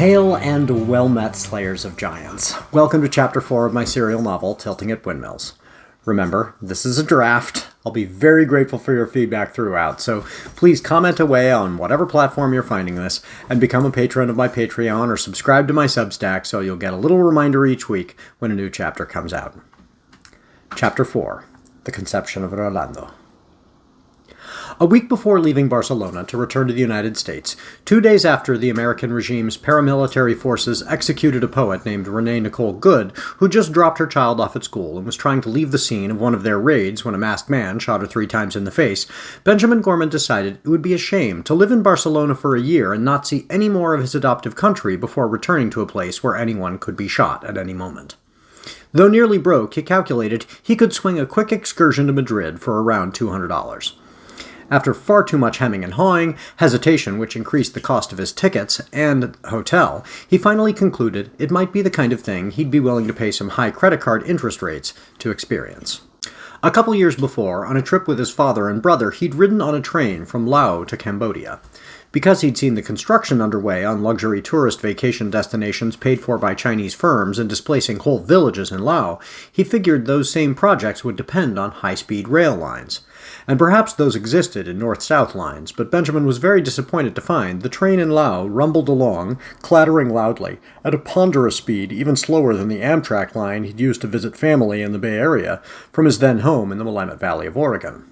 Hail and well-met slayers of giants. Welcome to Chapter 4 of my serial novel, Tilting at Windmills. Remember, this is a draft. I'll be very grateful for your feedback throughout, so please comment away on whatever platform you're finding this, and become a patron of my Patreon or subscribe to my Substack so you'll get a little reminder each week when a new chapter comes out. Chapter 4. The Conception of Rolando. A week before leaving Barcelona to return to the United States, 2 days after the American regime's paramilitary forces executed a poet named Reina Nicole Good, who just dropped her child off at school and was trying to leave the scene of one of their raids when a masked man shot her 3 times in the face, Benjamin Gorman decided it would be a shame to live in Barcelona for a year and not see any more of his adoptive country before returning to a place where anyone could be shot at any moment. Though nearly broke, he calculated he could swing a quick excursion to Madrid for around $200. After far too much hemming and hawing, hesitation which increased the cost of his tickets and hotel, he finally concluded it might be the kind of thing he'd be willing to pay some high credit card interest rates to experience. A couple years before, on a trip with his father and brother, he'd ridden on a train from Laos to Cambodia. Because he'd seen the construction underway on luxury tourist vacation destinations paid for by Chinese firms and displacing whole villages in Laos, he figured those same projects would depend on high-speed rail lines. And perhaps those existed in north-south lines, but Benjamin was very disappointed to find the train in Laos rumbled along, clattering loudly, at a ponderous speed even slower than the Amtrak line he'd used to visit family in the Bay Area from his then home in the Willamette Valley of Oregon.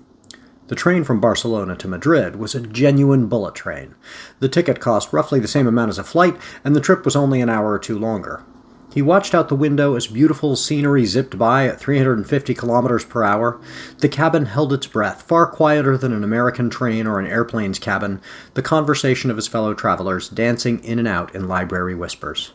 The train from Barcelona to Madrid was a genuine bullet train. The ticket cost roughly the same amount as a flight, and the trip was only an hour or two longer. He watched out the window as beautiful scenery zipped by at 350 kilometers per hour. The cabin held its breath, far quieter than an American train or an airplane's cabin, the conversation of his fellow travelers dancing in and out in library whispers.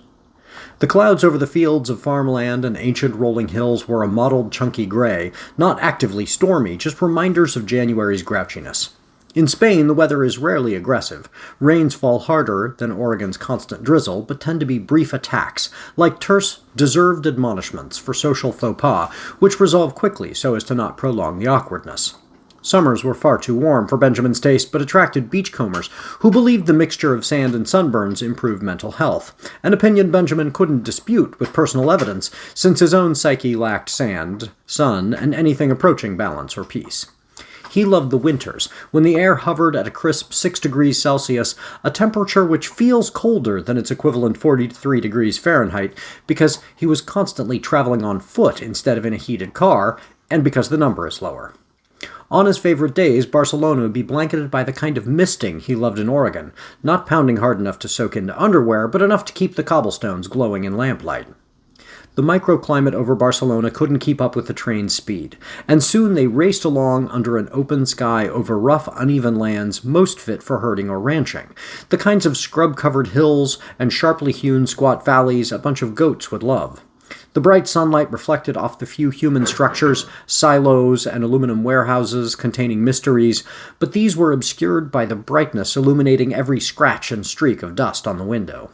The clouds over the fields of farmland and ancient rolling hills were a mottled, chunky gray, not actively stormy, just reminders of January's grouchiness. In Spain, the weather is rarely aggressive. Rains fall harder than Oregon's constant drizzle, but tend to be brief attacks, like terse, deserved admonishments for social faux pas, which resolve quickly so as to not prolong the awkwardness. Summers were far too warm for Benjamin's taste, but attracted beachcombers, who believed the mixture of sand and sunburns improved mental health, an opinion Benjamin couldn't dispute with personal evidence, since his own psyche lacked sand, sun, and anything approaching balance or peace. He loved the winters, when the air hovered at a crisp 6 degrees Celsius, a temperature which feels colder than its equivalent 43 degrees Fahrenheit, because he was constantly traveling on foot instead of in a heated car, and because the number is lower. On his favorite days, Barcelona would be blanketed by the kind of misting he loved in Oregon, not pounding hard enough to soak into underwear, but enough to keep the cobblestones glowing in lamplight. The microclimate over Barcelona couldn't keep up with the train's speed, and soon they raced along under an open sky over rough, uneven lands most fit for herding or ranching, the kinds of scrub-covered hills and sharply hewn squat valleys a bunch of goats would love. The bright sunlight reflected off the few human structures, silos, and aluminum warehouses containing mysteries, but these were obscured by the brightness illuminating every scratch and streak of dust on the window.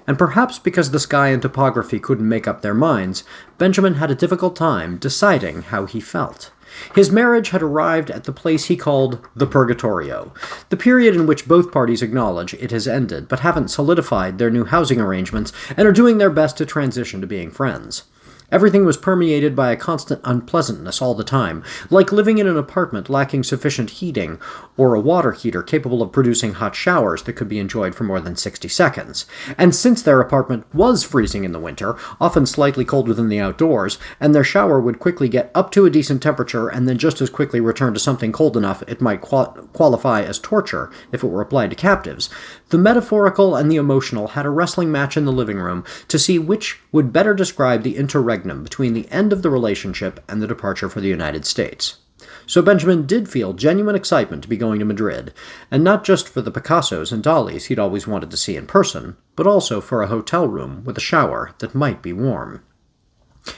And perhaps because the sky and topography couldn't make up their minds, Benjamin had a difficult time deciding how he felt. His marriage had arrived at the place he called the Purgatorio, the period in which both parties acknowledge it has ended, but haven't solidified their new housing arrangements and are doing their best to transition to being friends. Everything was permeated by a constant unpleasantness all the time, like living in an apartment lacking sufficient heating, or a water heater capable of producing hot showers that could be enjoyed for more than 60 seconds. And since their apartment was freezing in the winter, often slightly colder than the outdoors, and their shower would quickly get up to a decent temperature and then just as quickly return to something cold enough it might qualify as torture if it were applied to captives, the metaphorical and the emotional had a wrestling match in the living room to see which would better describe the interregnum between the end of the relationship and the departure for the United States. So Benjamin did feel genuine excitement to be going to Madrid, and not just for the Picassos and Dalis he'd always wanted to see in person, but also for a hotel room with a shower that might be warm.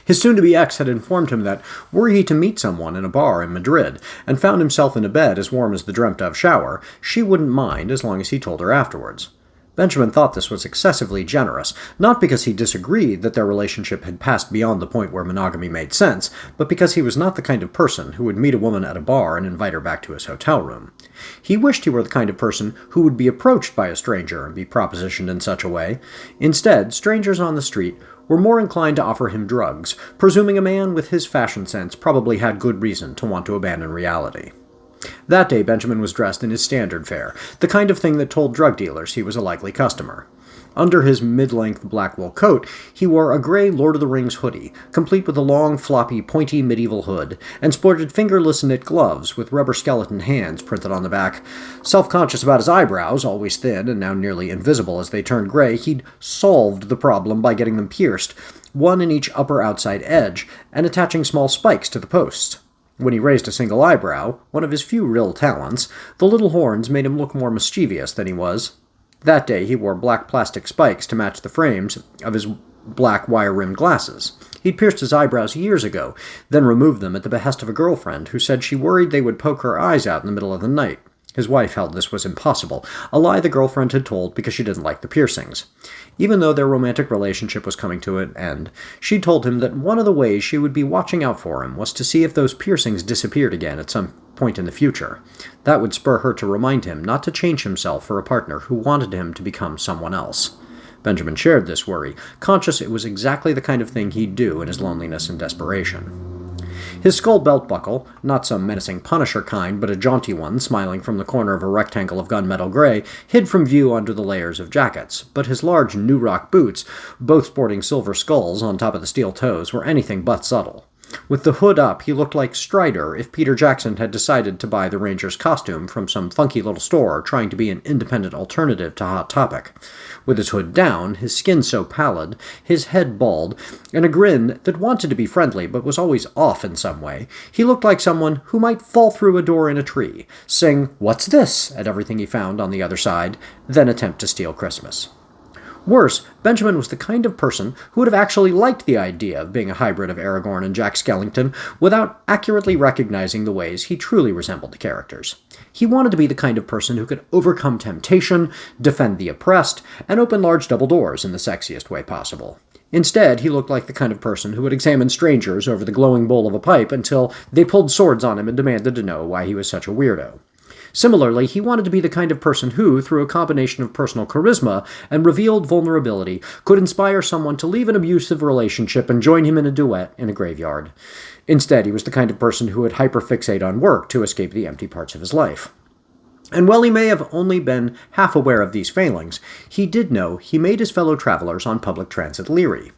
His soon-to-be ex had informed him that, were he to meet someone in a bar in Madrid, and found himself in a bed as warm as the dreamt-of shower, she wouldn't mind as long as he told her afterwards. Benjamin thought this was excessively generous, not because he disagreed that their relationship had passed beyond the point where monogamy made sense, but because he was not the kind of person who would meet a woman at a bar and invite her back to his hotel room. He wished he were the kind of person who would be approached by a stranger and be propositioned in such a way. Instead, strangers on the street were more inclined to offer him drugs, presuming a man with his fashion sense probably had good reason to want to abandon reality. That day, Benjamin was dressed in his standard fare, the kind of thing that told drug dealers he was a likely customer. Under his mid-length black wool coat, he wore a gray Lord of the Rings hoodie, complete with a long, floppy, pointy medieval hood, and sported fingerless knit gloves with rubber skeleton hands printed on the back. Self-conscious about his eyebrows, always thin and now nearly invisible as they turned gray, he'd solved the problem by getting them pierced, one in each upper outside edge, and attaching small spikes to the posts. When he raised a single eyebrow, one of his few real talents, the little horns made him look more mischievous than he was. That day he wore black plastic spikes to match the frames of his black wire-rimmed glasses. He'd pierced his eyebrows years ago, then removed them at the behest of a girlfriend who said she worried they would poke her eyes out in the middle of the night. His wife held this was impossible, a lie the girlfriend had told because she didn't like the piercings. Even though their romantic relationship was coming to an end, she told him that one of the ways she would be watching out for him was to see if those piercings disappeared again at some point in the future. That would spur her to remind him not to change himself for a partner who wanted him to become someone else. Benjamin shared this worry, conscious it was exactly the kind of thing he'd do in his loneliness and desperation. His skull belt buckle, not some menacing Punisher kind, but a jaunty one smiling from the corner of a rectangle of gunmetal gray, hid from view under the layers of jackets, but his large New Rock boots, both sporting silver skulls on top of the steel toes, were anything but subtle. With the hood up, he looked like Strider if Peter Jackson had decided to buy the Ranger's costume from some funky little store trying to be an independent alternative to Hot Topic. With his hood down, his skin so pallid, his head bald, and a grin that wanted to be friendly but was always off in some way, he looked like someone who might fall through a door in a tree, sing "What's this?" at everything he found on the other side, then attempt to steal Christmas. Worse, Benjamin was the kind of person who would have actually liked the idea of being a hybrid of Aragorn and Jack Skellington without accurately recognizing the ways he truly resembled the characters. He wanted to be the kind of person who could overcome temptation, defend the oppressed, and open large double doors in the sexiest way possible. Instead, he looked like the kind of person who would examine strangers over the glowing bowl of a pipe until they pulled swords on him and demanded to know why he was such a weirdo. Similarly, he wanted to be the kind of person who, through a combination of personal charisma and revealed vulnerability, could inspire someone to leave an abusive relationship and join him in a duet in a graveyard. Instead, he was the kind of person who would hyperfixate on work to escape the empty parts of his life. And while he may have only been half aware of these failings, he did know he made his fellow travelers on public transit leery.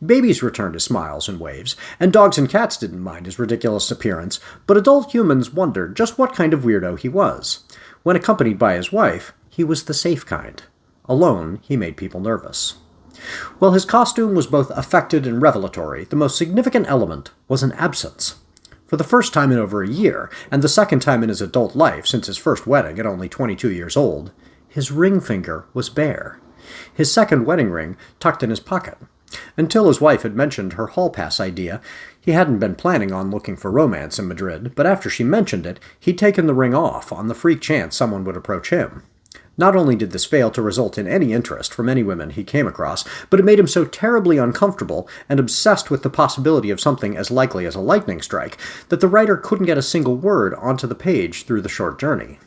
Babies returned his smiles and waves, and dogs and cats didn't mind his ridiculous appearance, but adult humans wondered just what kind of weirdo he was. When accompanied by his wife, he was the safe kind. Alone, he made people nervous. While his costume was both affected and revelatory, the most significant element was an absence. For the first time in over a year, and the second time in his adult life since his first wedding at only 22 years old, his ring finger was bare. His second wedding ring tucked in his pocket. Until his wife had mentioned her hall pass idea, he hadn't been planning on looking for romance in Madrid, but after she mentioned it, he'd taken the ring off on the freak chance someone would approach him. Not only did this fail to result in any interest from any women he came across, but it made him so terribly uncomfortable and obsessed with the possibility of something as likely as a lightning strike that the writer couldn't get a single word onto the page through the short journey.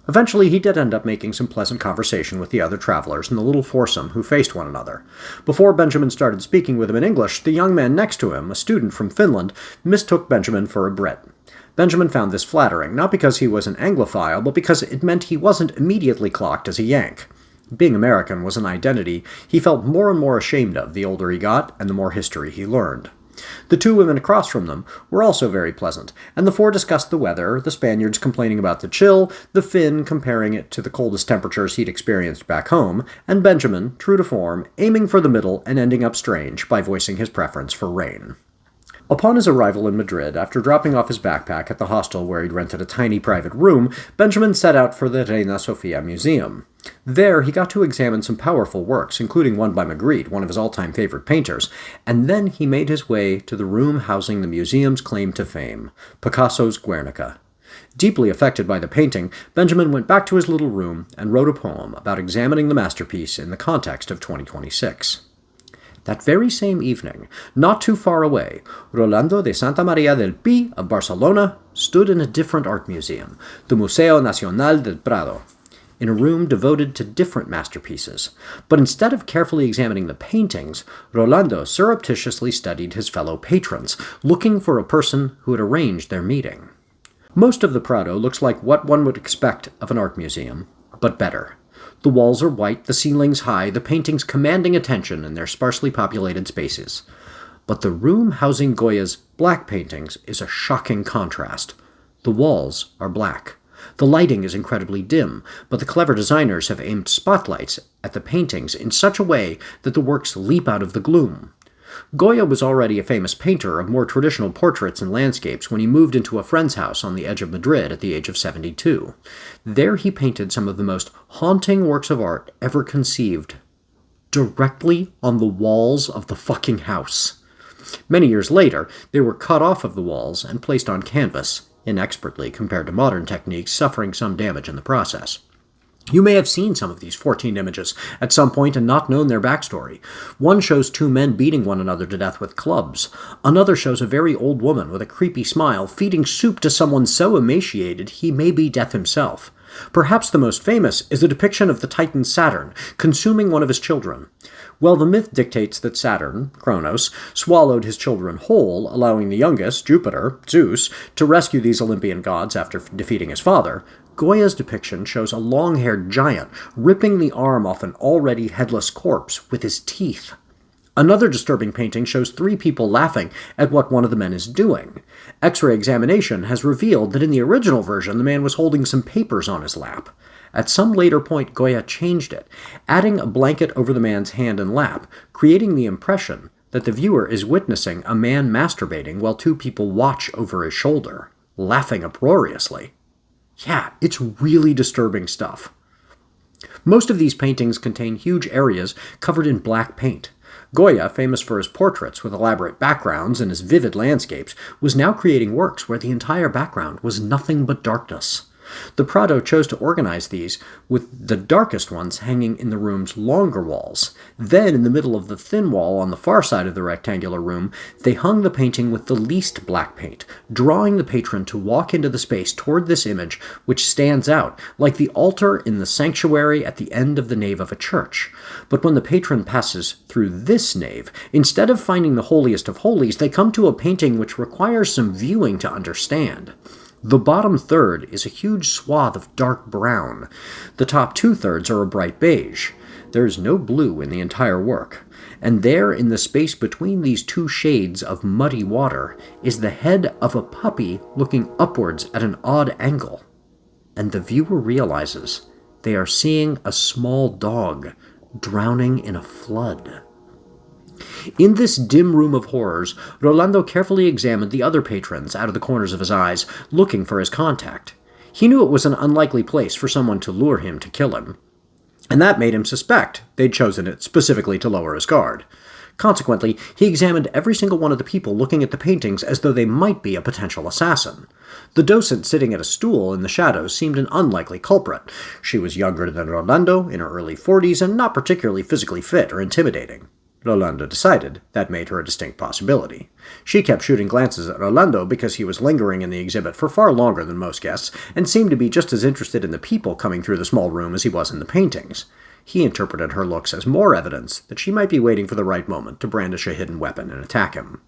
Eventually, he did end up making some pleasant conversation with the other travelers and the little foursome who faced one another. Before Benjamin started speaking with him in English, the young man next to him, a student from Finland, mistook Benjamin for a Brit. Benjamin found this flattering, not because he was an Anglophile, but because it meant he wasn't immediately clocked as a Yank. Being American was an identity he felt more and more ashamed of the older he got and the more history he learned. The two women across from them were also very pleasant, and the four discussed the weather, the Spaniards complaining about the chill, the Finn comparing it to the coldest temperatures he'd experienced back home, and Benjamin, true to form, aiming for the middle and ending up strange by voicing his preference for rain. Upon his arrival in Madrid, after dropping off his backpack at the hostel where he'd rented a tiny private room, Benjamin set out for the Reina Sophia Museum. There, he got to examine some powerful works, including one by Magritte, one of his all-time favorite painters, and then he made his way to the room housing the museum's claim to fame, Picasso's Guernica. Deeply affected by the painting, Benjamin went back to his little room and wrote a poem about examining the masterpiece in the context of 2026. That very same evening, not too far away, Rolando de Santa Maria del Pi of Barcelona stood in a different art museum, the Museo Nacional del Prado, in a room devoted to different masterpieces. But instead of carefully examining the paintings, Rolando surreptitiously studied his fellow patrons, looking for a person who had arranged their meeting. Most of the Prado looks like what one would expect of an art museum, but better. The walls are white, the ceilings high, the paintings commanding attention in their sparsely populated spaces. But the room housing Goya's black paintings is a shocking contrast. The walls are black. The lighting is incredibly dim, but the clever designers have aimed spotlights at the paintings in such a way that the works leap out of the gloom. Goya was already a famous painter of more traditional portraits and landscapes when he moved into a friend's house on the edge of Madrid at the age of 72. There he painted some of the most haunting works of art ever conceived, directly on the walls of the fucking house. Many years later, they were cut off of the walls and placed on canvas, inexpertly compared to modern techniques, suffering some damage in the process. You may have seen some of these 14 images at some point and not known their backstory. One shows two men beating one another to death with clubs. Another shows a very old woman with a creepy smile feeding soup to someone so emaciated he may be death himself. Perhaps the most famous is a depiction of the Titan Saturn consuming one of his children. Well, the myth dictates that Saturn, Kronos, swallowed his children whole, allowing the youngest, Jupiter, Zeus, to rescue these Olympian gods after defeating his father. Goya's depiction shows a long-haired giant ripping the arm off an already headless corpse with his teeth. Another disturbing painting shows three people laughing at what one of the men is doing. X-ray examination has revealed that in the original version the man was holding some papers on his lap. At some later point, Goya changed it, adding a blanket over the man's hand and lap, creating the impression that the viewer is witnessing a man masturbating while two people watch over his shoulder, laughing uproariously. Yeah, it's really disturbing stuff. Most of these paintings contain huge areas covered in black paint. Goya, famous for his portraits with elaborate backgrounds and his vivid landscapes, was now creating works where the entire background was nothing but darkness. The Prado chose to organize these, with the darkest ones hanging in the room's longer walls. Then, in the middle of the thin wall on the far side of the rectangular room, they hung the painting with the least black paint, drawing the patron to walk into the space toward this image, which stands out, like the altar in the sanctuary at the end of the nave of a church. But when the patron passes through this nave, instead of finding the holiest of holies, they come to a painting which requires some viewing to understand. The bottom third is a huge swath of dark brown. The top two-thirds are a bright beige. There is no blue in the entire work. And there, in the space between these two shades of muddy water, is the head of a puppy looking upwards at an odd angle. And the viewer realizes they are seeing a small dog drowning in a flood. In this dim room of horrors, Rolando carefully examined the other patrons out of the corners of his eyes, looking for his contact. He knew it was an unlikely place for someone to lure him to kill him, and that made him suspect they'd chosen it specifically to lower his guard. Consequently, he examined every single one of the people looking at the paintings as though they might be a potential assassin. The docent sitting at a stool in the shadows seemed an unlikely culprit. She was younger than Rolando, in her early 40s, and not particularly physically fit or intimidating. Rolando decided that made her a distinct possibility. She kept shooting glances at Rolando because he was lingering in the exhibit for far longer than most guests, and seemed to be just as interested in the people coming through the small room as he was in the paintings. He interpreted her looks as more evidence that she might be waiting for the right moment to brandish a hidden weapon and attack him.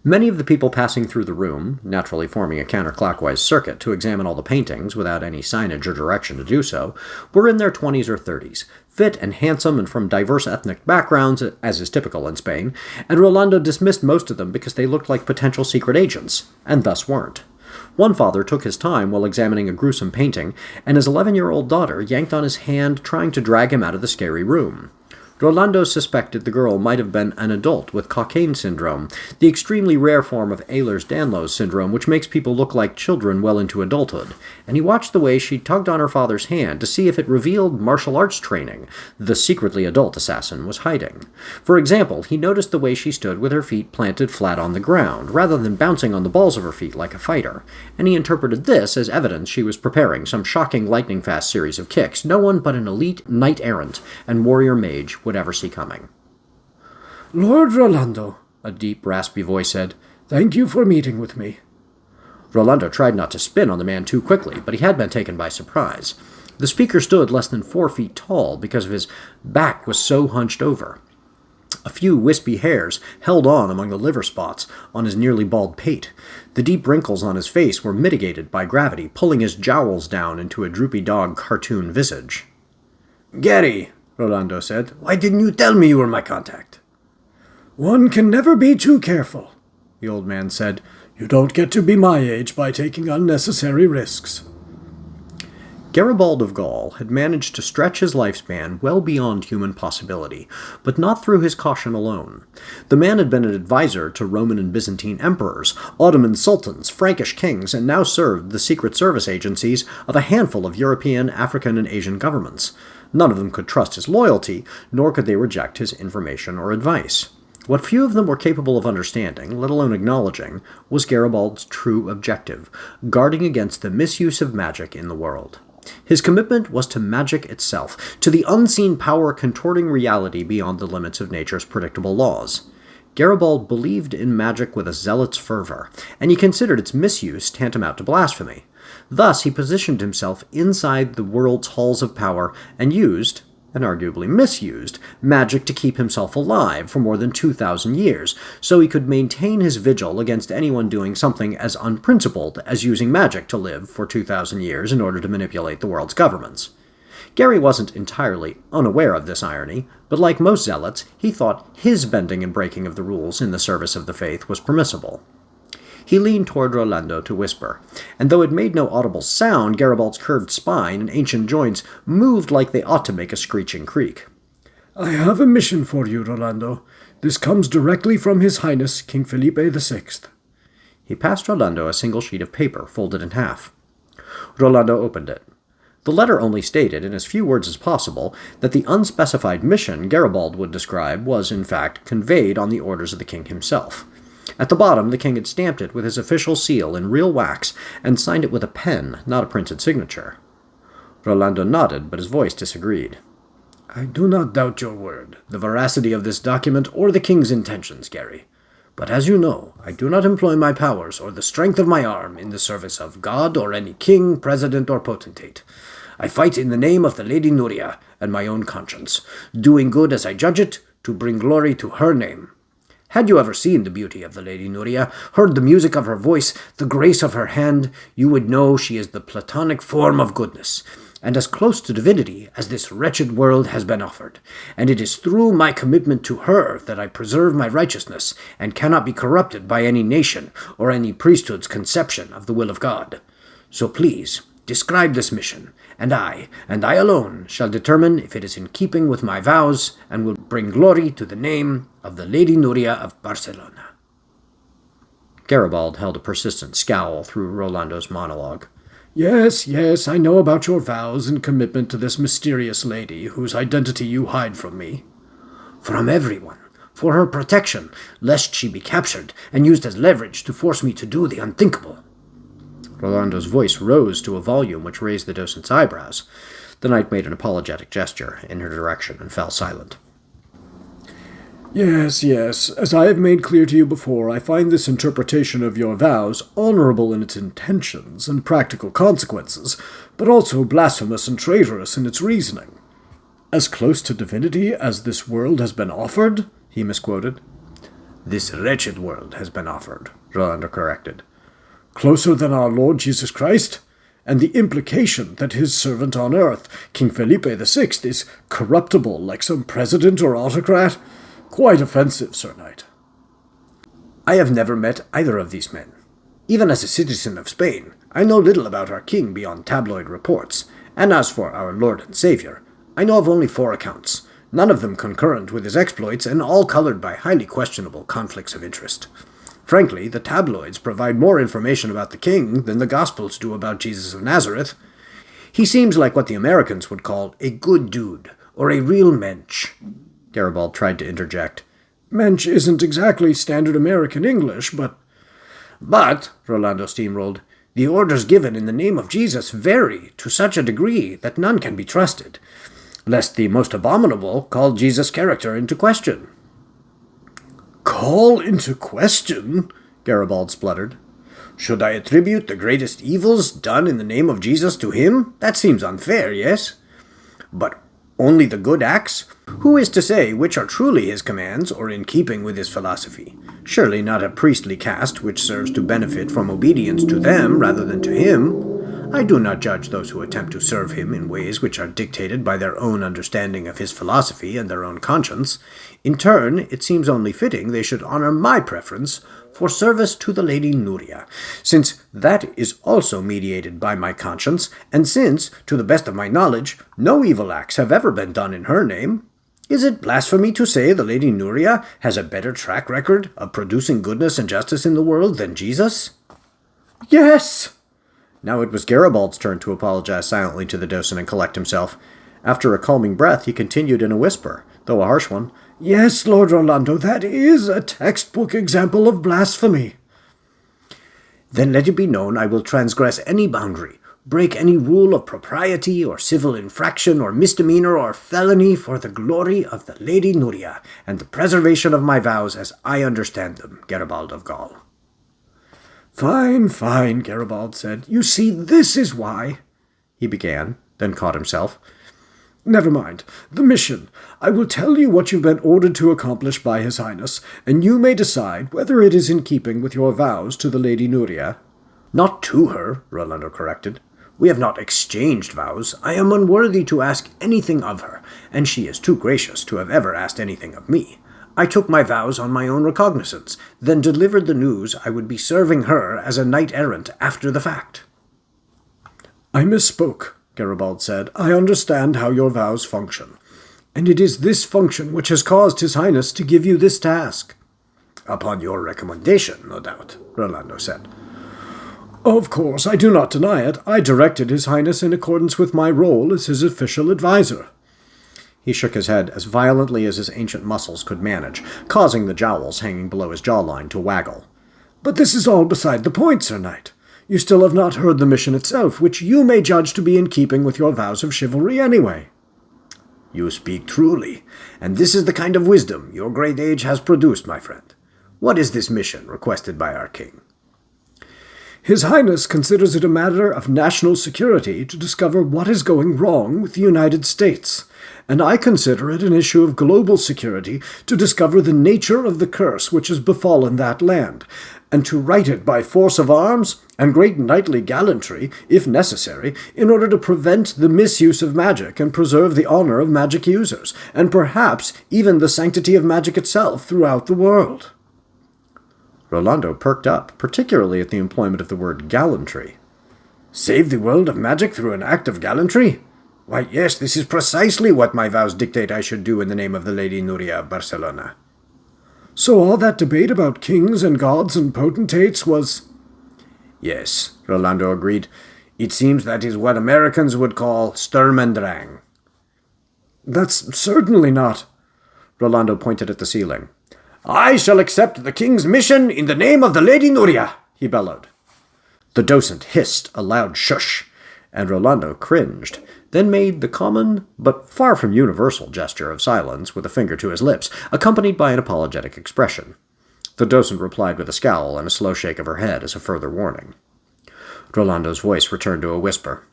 Many of the people passing through the room, naturally forming a counterclockwise circuit to examine all the paintings without any signage or direction to do so, were in their 20s or 30s, fit and handsome and from diverse ethnic backgrounds, as is typical in Spain, and Rolando dismissed most of them because they looked like potential secret agents, and thus weren't. One father took his time while examining a gruesome painting, and his 11-year-old daughter yanked on his hand trying to drag him out of the scary room. Rolando suspected the girl might have been an adult with Cockayne syndrome, the extremely rare form of Ehlers-Danlos syndrome which makes people look like children well into adulthood, and he watched the way she tugged on her father's hand to see if it revealed martial arts training the secretly adult assassin was hiding. For example, he noticed the way she stood with her feet planted flat on the ground, rather than bouncing on the balls of her feet like a fighter, and he interpreted this as evidence she was preparing some shocking lightning-fast series of kicks no one but an elite knight-errant and warrior mage would ever see coming. "Lord Rolando," a deep, raspy voice said, "thank you for meeting with me." Rolando tried not to spin on the man too quickly, but he had been taken by surprise. The speaker stood less than 4 feet tall because of his back was so hunched over. A few wispy hairs held on among the liver spots on his nearly bald pate. The deep wrinkles on his face were mitigated by gravity, pulling his jowls down into a droopy dog cartoon visage. "Gary," Rolando said, "why didn't you tell me you were my contact?" "One can never be too careful," the old man said. "You don't get to be my age by taking unnecessary risks." Garibald of Gaul had managed to stretch his lifespan well beyond human possibility, but not through his caution alone. The man had been an advisor to Roman and Byzantine emperors, Ottoman sultans, Frankish kings, and now served the secret service agencies of a handful of European, African, and Asian governments. None of them could trust his loyalty, nor could they reject his information or advice. What few of them were capable of understanding, let alone acknowledging, was Garibald's true objective, guarding against the misuse of magic in the world. His commitment was to magic itself, to the unseen power contorting reality beyond the limits of nature's predictable laws. Garibald believed in magic with a zealot's fervor, and he considered its misuse tantamount to blasphemy. Thus he positioned himself inside the world's halls of power and used, and arguably misused, magic to keep himself alive for more than 2,000 years, so he could maintain his vigil against anyone doing something as unprincipled as using magic to live for 2,000 years in order to manipulate the world's governments. Gary wasn't entirely unaware of this irony, but like most zealots, he thought his bending and breaking of the rules in the service of the faith was permissible. He leaned toward Rolando to whisper, and though it made no audible sound, Garibald's curved spine and ancient joints moved like they ought to make a screeching creak. "I have a mission for you, Rolando. This comes directly from His Highness King Felipe VI." He passed Rolando a single sheet of paper, folded in half. Rolando opened it. The letter only stated, in as few words as possible, that the unspecified mission Garibald would describe was, in fact, conveyed on the orders of the king himself. At the bottom, the king had stamped it with his official seal in real wax and signed it with a pen, not a printed signature. Rolando nodded, but his voice disagreed. "I do not doubt your word, the veracity of this document, or the king's intentions, Gary. But as you know, I do not employ my powers or the strength of my arm in the service of God or any king, president, or potentate. I fight in the name of the Lady Nuria and my own conscience, doing good as I judge it, to bring glory to her name. Had you ever seen the beauty of the Lady Nuria, heard the music of her voice, the grace of her hand, you would know she is the platonic form of goodness, and as close to divinity as this wretched world has been offered. And it is through my commitment to her that I preserve my righteousness, and cannot be corrupted by any nation or any priesthood's conception of the will of God. So please, describe this mission, and I alone, shall determine if it is in keeping with my vows and will bring glory to the name of the Lady Nuria of Barcelona." Garibald held a persistent scowl through Rolando's monologue. Yes, I know about your vows and commitment to this mysterious lady whose identity you hide from me." "From everyone. For her protection, lest she be captured and used as leverage to force me to do the unthinkable." Rolando's voice rose to a volume which raised the docent's eyebrows. The knight made an apologetic gesture in her direction and fell silent. Yes, as I have made clear to you before, I find this interpretation of your vows honorable in its intentions and practical consequences, but also blasphemous and traitorous in its reasoning. "As close to divinity as this world has been offered," he misquoted. "This wretched world has been offered," Rolando corrected. "Closer than our Lord Jesus Christ? And the implication that his servant on earth, King Felipe VI, is corruptible like some president or autocrat? Quite offensive, Sir Knight." "I have never met either of these men. Even as a citizen of Spain, I know little about our king beyond tabloid reports, and as for our Lord and Savior, I know of only 4 accounts, none of them concurrent with his exploits, and all colored by highly questionable conflicts of interest. Frankly, the tabloids provide more information about the king than the Gospels do about Jesus of Nazareth. He seems like what the Americans would call a good dude, or a real mensch. Garibald tried to interject. Mensch isn't exactly standard American English, but... But, Rolando steamrolled, the orders given in the name of Jesus vary to such a degree that none can be trusted, lest the most abominable call Jesus' character into question. Call into question? Garibald spluttered. Should I attribute the greatest evils done in the name of Jesus to him? That seems unfair, yes? But only the good acts? Who is to say which are truly his commands or in keeping with his philosophy? Surely not a priestly caste which serves to benefit from obedience to them rather than to him. I do not judge those who attempt to serve him in ways which are dictated by their own understanding of his philosophy and their own conscience. In turn, it seems only fitting they should honor my preference for service to the Lady Nuria, since that is also mediated by my conscience, and since, to the best of my knowledge, no evil acts have ever been done in her name. Is it blasphemy to say the Lady Nuria has a better track record of producing goodness and justice in the world than Jesus? Yes! Now it was Garibald's turn to apologize silently to the docent and collect himself. After a calming breath, he continued in a whisper, though a harsh one. Yes, Lord Rolando, that is a textbook example of blasphemy. Then let it be known I will transgress any boundary, break any rule of propriety or civil infraction or misdemeanor or felony for the glory of the Lady Nuria and the preservation of my vows as I understand them, Garibald of Gaul. Fine, fine, Garibald said. You see, this is why... He began, then caught himself. Never mind. The mission. I will tell you what you've been ordered to accomplish by His Highness, and you may decide whether it is in keeping with your vows to the Lady Nuria. Not to her, Rolando corrected. We have not exchanged vows. I am unworthy to ask anything of her, and she is too gracious to have ever asked anything of me. I took my vows on my own recognizance, then delivered the news I would be serving her as a knight-errant after the fact. I misspoke, Garibald said. I understand how your vows function, and it is this function which has caused His Highness to give you this task. Upon your recommendation, no doubt, Rolando said. Of course, I do not deny it. I directed His Highness in accordance with my role as his official advisor. He shook his head as violently as his ancient muscles could manage, causing the jowls hanging below his jawline to waggle. But this is all beside the point, Sir Knight. You still have not heard the mission itself, which you may judge to be in keeping with your vows of chivalry anyway. You speak truly, and this is the kind of wisdom your great age has produced, my friend. What is this mission requested by our king? His Highness considers it a matter of national security to discover what is going wrong with the United States, and I consider it an issue of global security to discover the nature of the curse which has befallen that land, and to right it by force of arms and great knightly gallantry, if necessary, in order to prevent the misuse of magic and preserve the honor of magic users, and perhaps even the sanctity of magic itself throughout the world. Rolando perked up, particularly at the employment of the word gallantry. Save the world of magic through an act of gallantry? Why, yes, this is precisely what my vows dictate I should do in the name of the Lady Nuria of Barcelona. So all that debate about kings and gods and potentates was... Yes, Rolando agreed. It seems that is what Americans would call Sturm und Drang. That's certainly not... Rolando pointed at the ceiling. I shall accept the king's mission in the name of the Lady Nuria, he bellowed. The docent hissed a loud shush, and Rolando cringed, then made the common, but far from universal gesture of silence with a finger to his lips, accompanied by an apologetic expression. The docent replied with a scowl and a slow shake of her head as a further warning. Rolando's voice returned to a whisper.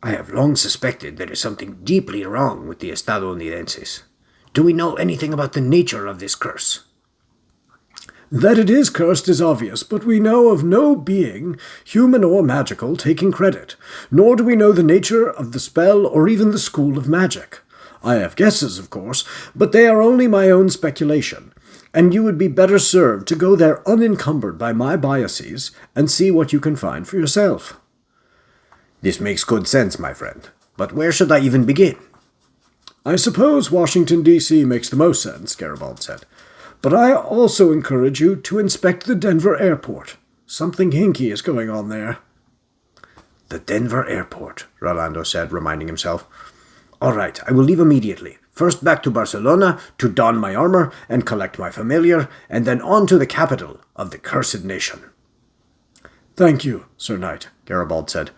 I have long suspected there is something deeply wrong with the estadounidenses. Do we know anything about the nature of this curse? That it is cursed is obvious, but we know of no being, human or magical, taking credit, nor do we know the nature of the spell or even the school of magic. I have guesses, of course, but they are only my own speculation, and you would be better served to go there unencumbered by my biases and see what you can find for yourself. This makes good sense, my friend, but where should I even begin? I suppose Washington, D.C. makes the most sense, Garibaldi said. But I also encourage you to inspect the Denver airport. Something hinky is going on there. The Denver airport, Rolando said, reminding himself. All right, I will leave immediately. First back to Barcelona to don my armor and collect my familiar, and then on to the capital of the cursed nation. Thank you, Sir Knight, Garibaldi said.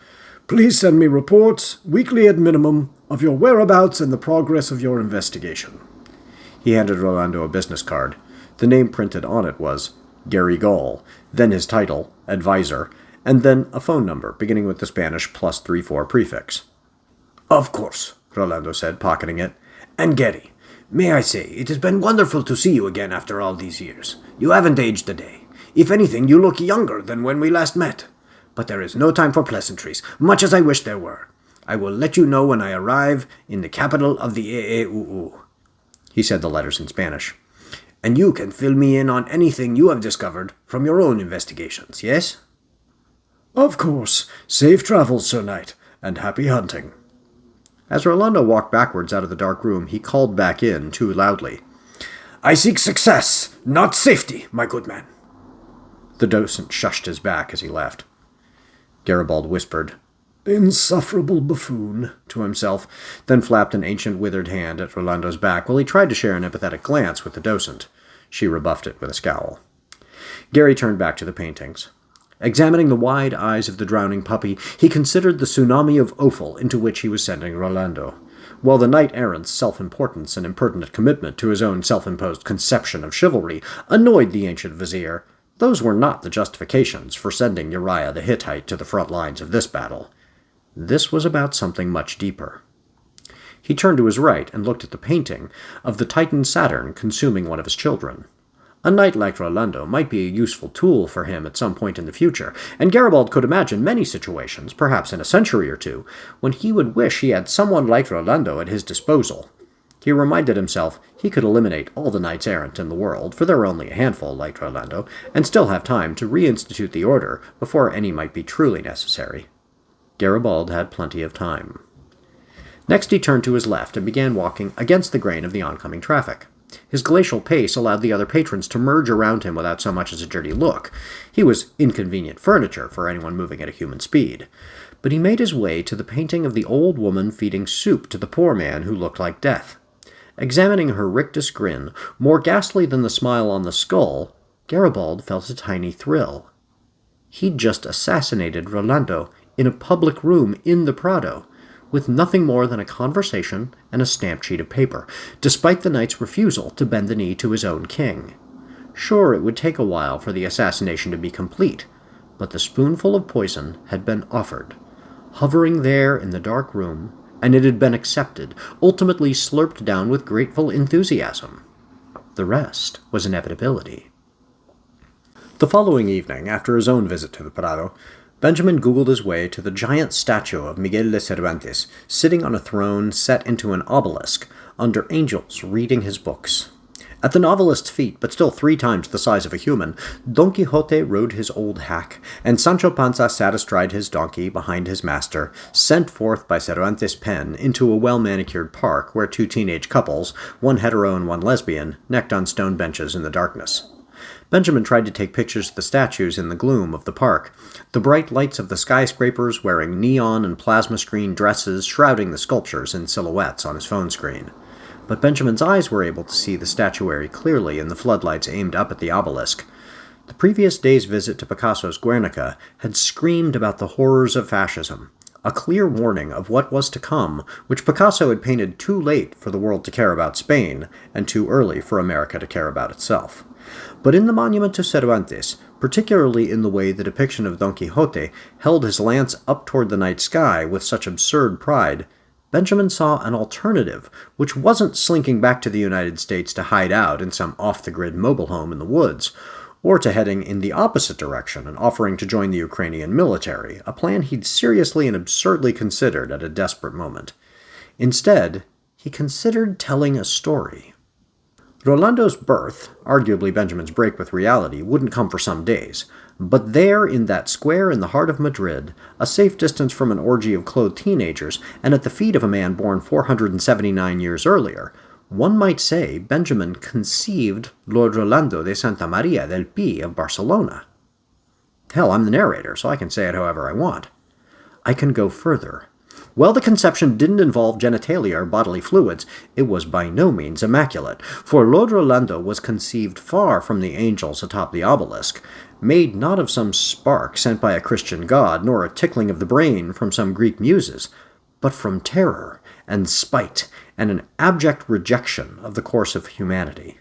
Please send me reports, weekly at minimum, of your whereabouts and the progress of your investigation. He handed Rolando a business card. The name printed on it was Gary Gall, then his title, advisor, and then a phone number beginning with the Spanish +34 prefix. Of course, Rolando said, pocketing it. And Gary, may I say, it has been wonderful to see you again after all these years. You haven't aged a day. If anything, you look younger than when we last met. But there is no time for pleasantries, much as I wish there were. I will let you know when I arrive in the capital of the AAUU. He said the letters in Spanish. And you can fill me in on anything you have discovered from your own investigations, yes? Of course. Safe travels, Sir Knight, and happy hunting. As Rolando walked backwards out of the dark room, he called back in too loudly. I seek success, not safety, my good man. The docent shushed his back as he left. Garibaldi whispered, Insufferable buffoon, to himself, then flapped an ancient withered hand at Rolando's back while he tried to share an empathetic glance with the docent. She rebuffed it with a scowl. Gary turned back to the paintings. Examining the wide eyes of the drowning puppy, he considered the tsunami of offal into which he was sending Rolando. While the knight-errant's self-importance and impertinent commitment to his own self-imposed conception of chivalry annoyed the ancient vizier, those were not the justifications for sending Uriah the Hittite to the front lines of this battle. This was about something much deeper. He turned to his right and looked at the painting of the Titan Saturn consuming one of his children. A knight like Rolando might be a useful tool for him at some point in the future, and Garibaldi could imagine many situations, perhaps in a century or two, when he would wish he had someone like Rolando at his disposal. He reminded himself he could eliminate all the knights-errant in the world, for there were only a handful like Rolando, and still have time to reinstitute the order before any might be truly necessary. Garibaldi had plenty of time. Next he turned to his left and began walking against the grain of the oncoming traffic. His glacial pace allowed the other patrons to merge around him without so much as a dirty look. He was inconvenient furniture for anyone moving at a human speed. But he made his way to the painting of the old woman feeding soup to the poor man who looked like death. Examining her rictus grin, more ghastly than the smile on the skull, Garibaldi felt a tiny thrill. He'd just assassinated Rolando in a public room in the Prado, with nothing more than a conversation and a stamped sheet of paper, despite the knight's refusal to bend the knee to his own king. Sure, it would take a while for the assassination to be complete, but the spoonful of poison had been offered, hovering there in the dark room, and it had been accepted, ultimately slurped down with grateful enthusiasm. The rest was inevitability. The following evening, after his own visit to the Prado, Benjamin Googled his way to the giant statue of Miguel de Cervantes, sitting on a throne set into an obelisk, under angels reading his books. At the novelist's feet, but still 3 times the size of a human, Don Quixote rode his old hack, and Sancho Panza sat astride his donkey behind his master, sent forth by Cervantes' pen into a well-manicured park where 2 teenage couples, one hetero and one lesbian, necked on stone benches in the darkness. Benjamin tried to take pictures of the statues in the gloom of the park, the bright lights of the skyscrapers wearing neon and plasma screen dresses shrouding the sculptures in silhouettes on his phone screen. But Benjamin's eyes were able to see the statuary clearly in the floodlights aimed up at the obelisk. The previous day's visit to Picasso's Guernica had screamed about the horrors of fascism, a clear warning of what was to come, which Picasso had painted too late for the world to care about Spain, and too early for America to care about itself. But in the monument to Cervantes, particularly in the way the depiction of Don Quixote held his lance up toward the night sky with such absurd pride, Benjamin saw an alternative, which wasn't slinking back to the United States to hide out in some off-the-grid mobile home in the woods, or to heading in the opposite direction and offering to join the Ukrainian military, a plan he'd seriously and absurdly considered at a desperate moment. Instead, he considered telling a story. Rolando's birth, arguably Benjamin's break with reality, wouldn't come for some days, but there in that square in the heart of Madrid, a safe distance from an orgy of clothed teenagers, and at the feet of a man born 479 years earlier, one might say Benjamin conceived Lord Rolando de Santa Maria del Pi of Barcelona. Hell, I'm the narrator, so I can say it however I want. I can go further. While the conception didn't involve genitalia or bodily fluids, it was by no means immaculate, for Lord Rolando was conceived far from the angels atop the obelisk, made not of some spark sent by a Christian god, nor a tickling of the brain from some Greek muses, but from terror and spite and an abject rejection of the course of humanity.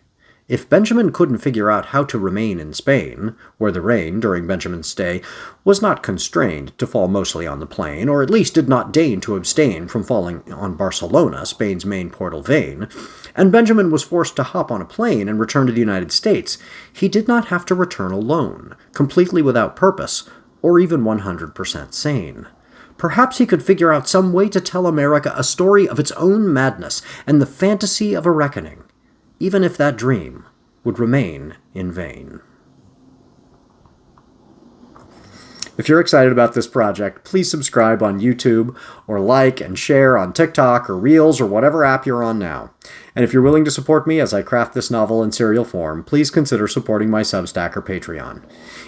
If Benjamin couldn't figure out how to remain in Spain, where the rain, during Benjamin's stay, was not constrained to fall mostly on the plain, or at least did not deign to abstain from falling on Barcelona, Spain's main portal vein, and Benjamin was forced to hop on a plane and return to the United States, he did not have to return alone, completely without purpose, or even 100% sane. Perhaps he could figure out some way to tell America a story of its own madness and the fantasy of a reckoning, even if that dream would remain in vain. If you're excited about this project, please subscribe on YouTube, or like and share on TikTok or Reels or whatever app you're on now. And if you're willing to support me as I craft this novel in serial form, please consider supporting my Substack or Patreon.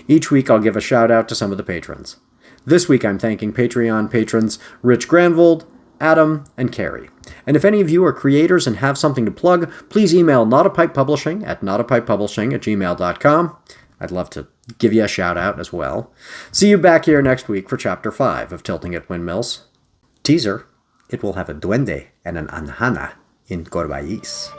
Each week I'll give a shout out to some of the patrons. This week I'm thanking Patreon patrons Rich Granvold, Adam, and Carrie. And if any of you are creators and have something to plug, please email NotAPipePublishing at NotAPipePublishing@gmail.com. I'd love to give you a shout out as well. See you back here next week for Chapter 5 of Tilting at Windmills. Teaser, it will have a duende and an anjana in Corvallis.